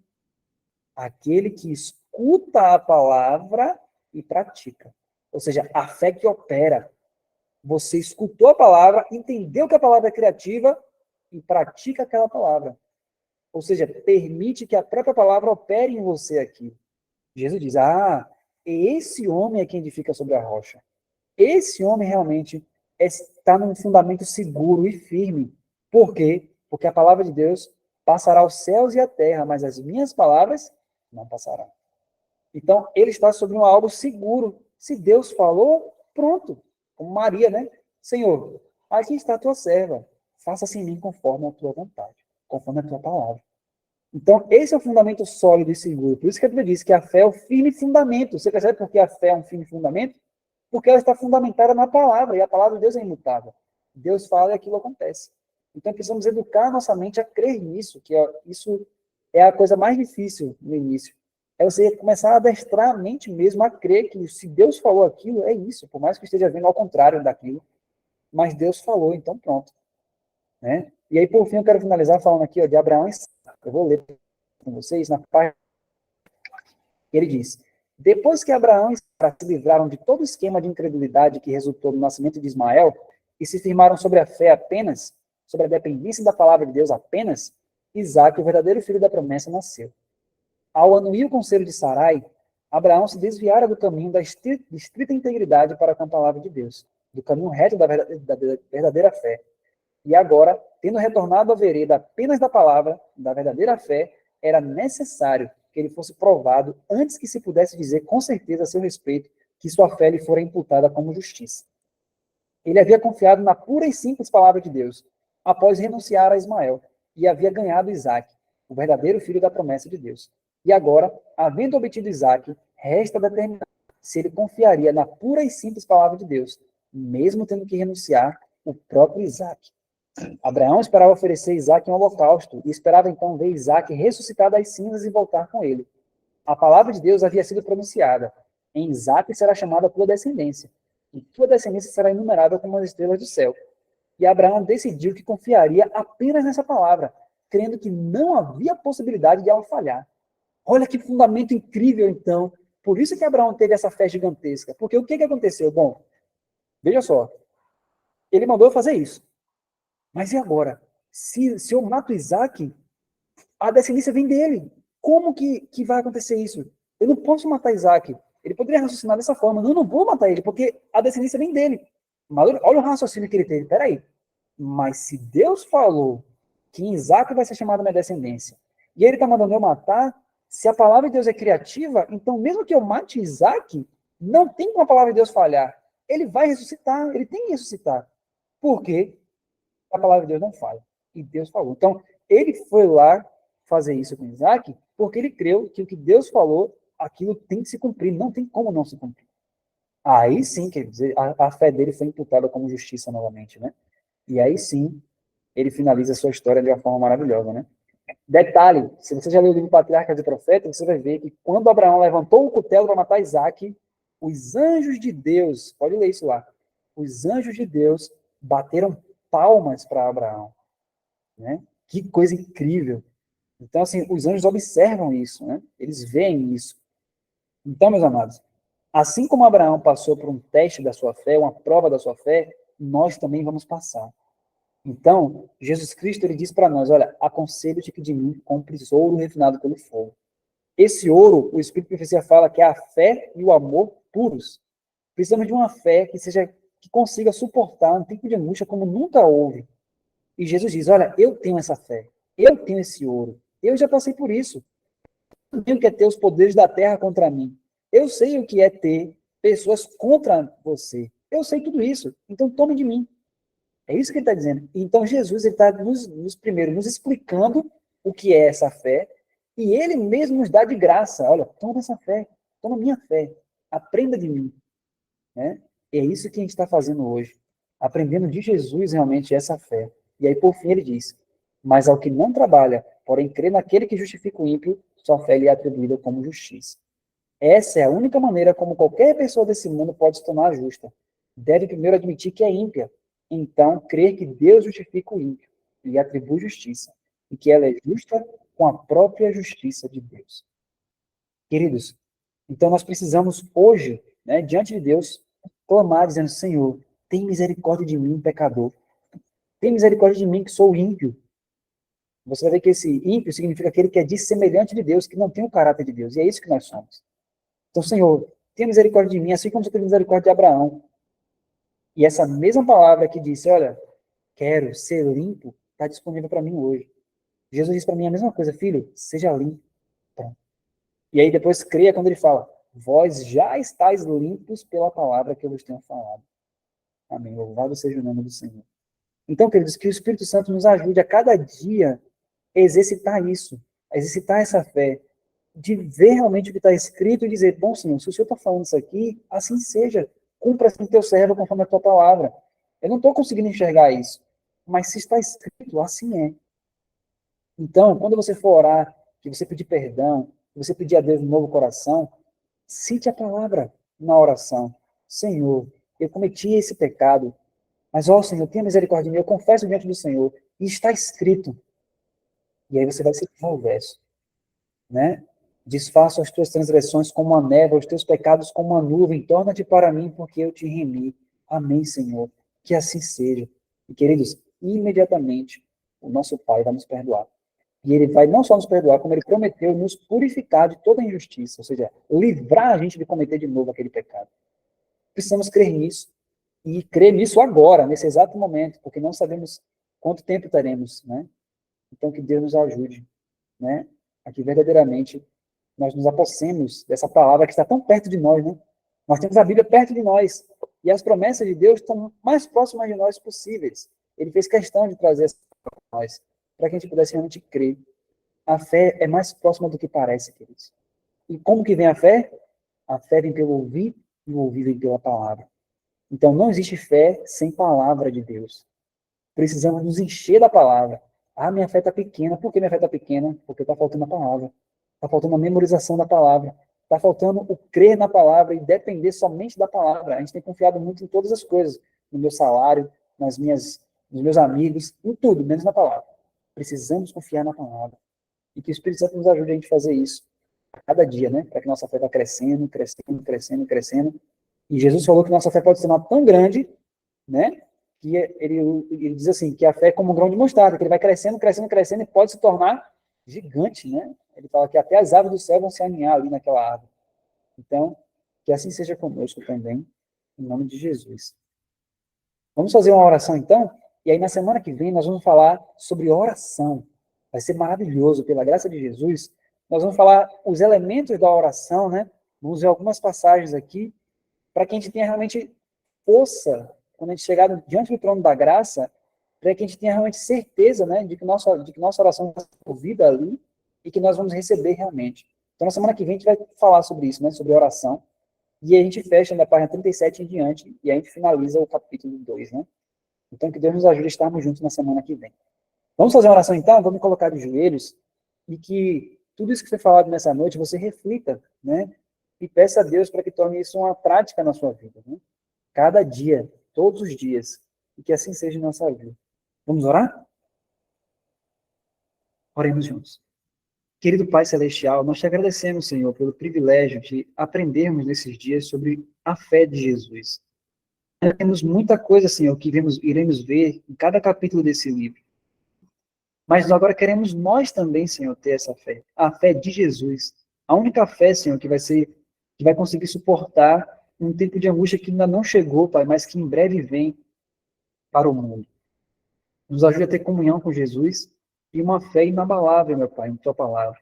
Aquele que escuta a palavra e pratica. Ou seja, a fé que opera. Você escutou a palavra, entendeu que a palavra é criativa e pratica aquela palavra. Ou seja, permite que a própria palavra opere em você aqui. Jesus diz, esse homem é quem edifica sobre a rocha. Esse homem realmente está num fundamento seguro e firme. Por quê? Porque a palavra de Deus passará os céus e a terra, mas as minhas palavras não passarão. Então, ele está sobre algo seguro. Se Deus falou, pronto. Como Maria, né? Senhor, aqui está a tua serva. Faça-se em mim conforme a tua vontade, conforme a tua palavra. Então, esse é o fundamento sólido e seguro. Por isso que a Bíblia diz que a fé é o firme fundamento. Você percebe por que a fé é um firme fundamento? Porque ela está fundamentada na palavra, e a palavra de Deus é imutável. Deus fala e aquilo acontece. Então, precisamos educar a nossa mente a crer nisso, que isso é a coisa mais difícil no início. É você começar a adestrar a mente mesmo a crer que se Deus falou aquilo, é isso, por mais que esteja vendo ao contrário daquilo. Mas Deus falou, então pronto. Né? E aí, por fim, eu quero finalizar falando aqui de Abraão e Sara. Eu vou ler com vocês na parte. Ele diz, depois que Abraão e Sara se livraram de todo o esquema de incredulidade que resultou no nascimento de Ismael e se firmaram sobre a fé apenas, sobre a dependência da palavra de Deus apenas, Isaque, o verdadeiro filho da promessa, nasceu. Ao anuir o conselho de Sarai, Abraão se desviara do caminho da estrita integridade para com a palavra de Deus, do caminho reto da verdadeira fé. E agora, tendo retornado à vereda apenas da palavra, da verdadeira fé, era necessário que ele fosse provado antes que se pudesse dizer com certeza a seu respeito que sua fé lhe fora imputada como justiça. Ele havia confiado na pura e simples palavra de Deus, após renunciar a Ismael, e havia ganhado Isaque, o verdadeiro filho da promessa de Deus. E agora, havendo obtido Isaque, resta determinar se ele confiaria na pura e simples palavra de Deus, mesmo tendo que renunciar o próprio Isaque. Abraão esperava oferecer Isaque em holocausto, e esperava então ver Isaque ressuscitar das cinzas e voltar com ele. A palavra de Deus havia sido pronunciada. Em Isaque será chamada tua descendência, e tua descendência será enumerada como as estrelas do céu. E Abraão decidiu que confiaria apenas nessa palavra, crendo que não havia possibilidade de ela falhar. Olha que fundamento incrível, então. Por isso que Abraão teve essa fé gigantesca. Porque o que aconteceu? Bom, veja só. Ele mandou fazer isso. Mas e agora? Se eu mato Isaque, a descendência vem dele. Como que vai acontecer isso? Eu não posso matar Isaque. Ele poderia raciocinar dessa forma. Não, eu não vou matar ele, porque a descendência vem dele. Mas olha o raciocínio que ele teve. Peraí. Mas se Deus falou que em Isaque vai ser chamada minha descendência, e ele está mandando eu matar, se a palavra de Deus é criativa, então mesmo que eu mate Isaque, não tem como a palavra de Deus falhar. Ele vai ressuscitar, ele tem que ressuscitar. Por quê? A palavra de Deus não falha. E Deus falou. Então, ele foi lá fazer isso com Isaque, porque ele creu que o que Deus falou, aquilo tem que se cumprir, não tem como não se cumprir. Aí sim, quer dizer, a fé dele foi imputada como justiça novamente, né? E aí sim, ele finaliza a sua história de uma forma maravilhosa, né? Detalhe, se você já leu o livro Patriarcas e Profetas, você vai ver que quando Abraão levantou o cutelo para matar Isaque, os anjos de Deus, pode ler isso lá, os anjos de Deus bateram palmas para Abraão, né? Que coisa incrível. Então, assim, os anjos observam isso, né? Eles veem isso. Então, meus amados, assim como Abraão passou por um teste da sua fé, uma prova da sua fé, nós também vamos passar. Então, Jesus Cristo, ele diz para nós, olha, aconselho-te que de mim compres ouro refinado pelo fogo. Esse ouro, o Espírito de Profecia fala que é a fé e o amor puros. Precisamos de uma fé que consiga suportar um tempo de angústia como nunca houve. E Jesus diz, olha, eu tenho essa fé, eu tenho esse ouro, eu já passei por isso. Eu sei o que é ter os poderes da terra contra mim. Eu sei o que é ter pessoas contra você. Eu sei tudo isso. Então tome de mim. É isso que ele está dizendo. Então Jesus está primeiro nos explicando o que é essa fé, e ele mesmo nos dá de graça. Olha, toma essa fé, toma minha fé, aprenda de mim. Né? É isso que a gente está fazendo hoje. Aprendendo de Jesus realmente essa fé. E aí, por fim, ele diz, mas ao que não trabalha, porém crê naquele que justifica o ímpio, sua fé lhe é atribuída como justiça. Essa é a única maneira como qualquer pessoa desse mundo pode se tornar justa. Deve primeiro admitir que é ímpia, então crer que Deus justifica o ímpio, lhe atribui justiça, e que ela é justa com a própria justiça de Deus. Queridos, então nós precisamos hoje, né, diante de Deus, clamar dizendo, Senhor, tem misericórdia de mim, pecador. Tem misericórdia de mim, que sou ímpio. Você vai ver que esse ímpio significa aquele que é dissemelhante de Deus, que não tem o caráter de Deus. E é isso que nós somos. Então, Senhor, tenha misericórdia de mim, assim como você teve misericórdia de Abraão. E essa mesma palavra que disse, olha, quero ser limpo, está disponível para mim hoje. Jesus disse para mim a mesma coisa, filho, seja limpo. Pronto. E aí depois creia quando ele fala, vós já estáis limpos pela palavra que eu vos tenho falado. Amém. Louvado seja o nome do Senhor. Então, queridos, que o Espírito Santo nos ajude a cada dia a exercitar isso, a exercitar essa fé, de ver realmente o que está escrito e dizer, bom, Senhor, se o Senhor está falando isso aqui, assim seja, cumpra assim teu servo conforme a tua palavra. Eu não estou conseguindo enxergar isso, mas se está escrito, assim é. Então, quando você for orar, que você pedir perdão, que você pedir a Deus um novo coração, cite a palavra na oração. Senhor, eu cometi esse pecado, mas, ó Senhor, tenha misericórdia de mim, eu confesso diante do Senhor, e está escrito. E aí você vai citar o verso, né? Desfaço as tuas transgressões como a névoa, os teus pecados como a nuvem, torna-te para mim, porque eu te remi. Amém, Senhor. Que assim seja. E, queridos, imediatamente o nosso Pai vai nos perdoar. E ele vai não só nos perdoar, como ele prometeu nos purificar de toda injustiça, ou seja, livrar a gente de cometer de novo aquele pecado. Precisamos crer nisso, e crer nisso agora, nesse exato momento, porque não sabemos quanto tempo teremos, né? Então, que Deus nos ajude, né? A que verdadeiramente nós nos apossemos dessa palavra que está tão perto de nós, né? Nós temos a Bíblia perto de nós, e as promessas de Deus estão mais próximas de nós possíveis. Ele fez questão de trazer essas para nós, para que a gente pudesse realmente crer. A fé é mais próxima do que parece, queridos. E como que vem a fé? A fé vem pelo ouvir, e o ouvir vem pela palavra. Então, não existe fé sem palavra de Deus. Precisamos nos encher da palavra. Ah, minha fé está pequena. Por que minha fé está pequena? Porque está faltando a palavra. Está faltando a memorização da palavra. Está faltando o crer na palavra e depender somente da palavra. A gente tem confiado muito em todas as coisas. No meu salário, nos meus amigos, em tudo, menos na palavra. Precisamos confiar na palavra. E que o Espírito Santo nos ajude a gente a fazer isso a cada dia, né? Para que nossa fé vá crescendo, crescendo, crescendo, crescendo. E Jesus falou que nossa fé pode ser tão grande, né? Que ele diz assim, que a fé é como um grão de mostarda, que ele vai crescendo, crescendo, crescendo e pode se tornar gigante, né? Ele fala que até as aves do céu vão se aninhar ali naquela árvore. Então, que assim seja conosco também, em nome de Jesus. Vamos fazer uma oração então? E aí na semana que vem nós vamos falar sobre oração. Vai ser maravilhoso, pela graça de Jesus. Nós vamos falar os elementos da oração, né? Vamos ver algumas passagens aqui, para que a gente tenha realmente força, quando a gente chegar diante do trono da graça, para que a gente tenha realmente certeza, né, de que nossa oração está ouvida ali e que nós vamos receber realmente. Então, na semana que vem, a gente vai falar sobre isso, né, sobre oração, e a gente fecha da página 37 em diante, e a gente finaliza o capítulo 2, né? Então, que Deus nos ajude a estarmos juntos na semana que vem. Vamos fazer uma oração, então? Vamos me colocar de joelhos, e que tudo isso que foi falado nessa noite, você reflita, né, e peça a Deus para que torne isso uma prática na sua vida, né? Cada dia, todos os dias, e que assim seja em nossa vida. Vamos orar? Oremos juntos. Querido Pai Celestial, nós te agradecemos, Senhor, pelo privilégio de aprendermos nesses dias sobre a fé de Jesus. Temos muita coisa, Senhor, que iremos ver em cada capítulo desse livro. Mas agora queremos nós também, Senhor, ter essa fé. A fé de Jesus. A única fé, Senhor, que vai conseguir suportar um tempo de angústia que ainda não chegou, Pai, mas que em breve vem para o mundo. Nos ajude a ter comunhão com Jesus e uma fé inabalável, meu Pai, em Tua palavra.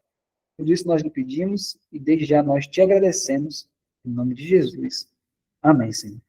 Por isso nós lhe pedimos e desde já nós te agradecemos, em nome de Jesus. Amém, Senhor.